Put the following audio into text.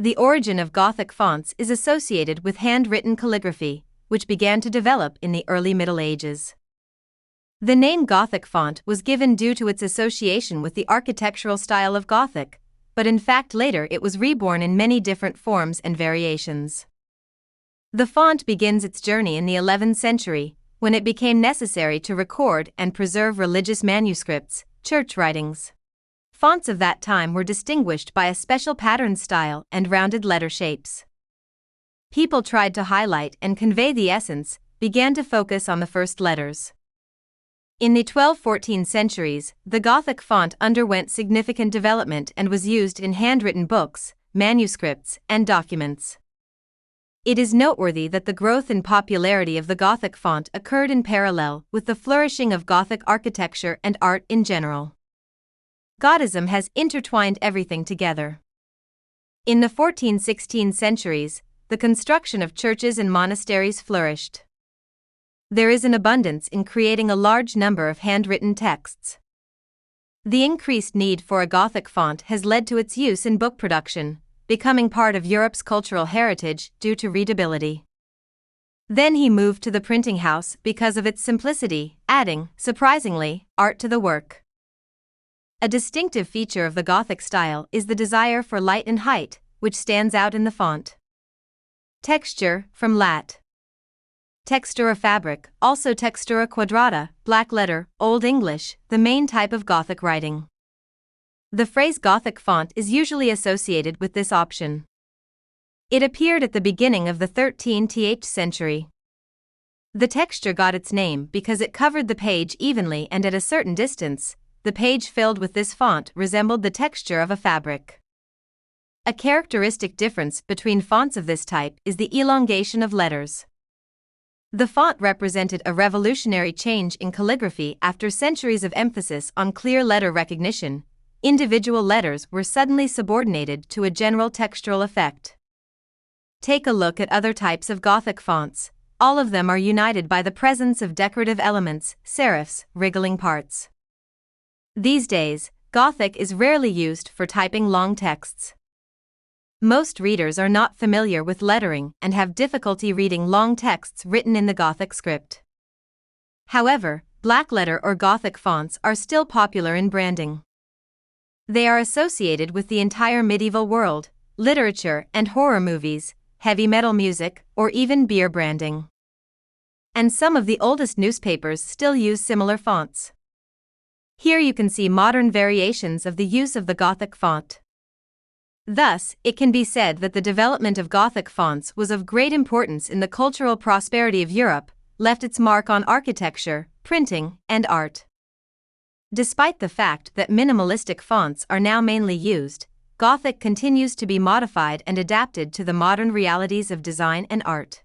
The origin of Gothic fonts is associated with handwritten calligraphy, which began to develop in the early Middle Ages. The name Gothic font was given due to its association with the architectural style of Gothic, but in fact later it was reborn in many different forms and variations. The font begins its journey in the 11th century, when it became necessary to record and preserve religious manuscripts, church writings. Fonts of that time were distinguished by a special pattern style and rounded letter shapes. People tried to highlight and convey the essence, began to focus on the first letters. In the 12-14 centuries, the Gothic font underwent significant development and was used in handwritten books, manuscripts, and documents. It is noteworthy that the growth in popularity of the Gothic font occurred in parallel with the flourishing of Gothic architecture and art in general. Gothism has intertwined everything together. In the 14-16 centuries, the construction of churches and monasteries flourished. There is an abundance in creating a large number of handwritten texts. The increased need for a Gothic font has led to its use in book production, becoming part of Europe's cultural heritage due to readability. Then he moved to the printing house because of its simplicity, adding, surprisingly, art to the work. A distinctive feature of the Gothic style is the desire for light and height, which stands out in the font. Texture, from Lat. Textura fabric, also textura quadrata, black letter, Old English, the main type of Gothic writing. The phrase Gothic font is usually associated with this option. It appeared at the beginning of the 13th century. The texture got its name because it covered the page evenly and at a certain distance. The page filled with this font resembled the texture of a fabric. A characteristic difference between fonts of this type is the elongation of letters. The font represented a revolutionary change in calligraphy after centuries of emphasis on clear letter recognition. Individual letters were suddenly subordinated to a general textural effect. Take a look at other types of Gothic fonts. All of them are united by the presence of decorative elements, serifs, wriggling parts. These days, Gothic is rarely used for typing long texts. Most readers are not familiar with lettering and have difficulty reading long texts written in the Gothic script. However, blackletter or Gothic fonts are still popular in branding. They are associated with the entire medieval world, literature and horror movies, heavy metal music, or even beer branding. And some of the oldest newspapers still use similar fonts. Here you can see modern variations of the use of the Gothic font. Thus, it can be said that the development of Gothic fonts was of great importance in the cultural prosperity of Europe, left its mark on architecture, printing, and art. Despite the fact that minimalistic fonts are now mainly used, Gothic continues to be modified and adapted to the modern realities of design and art.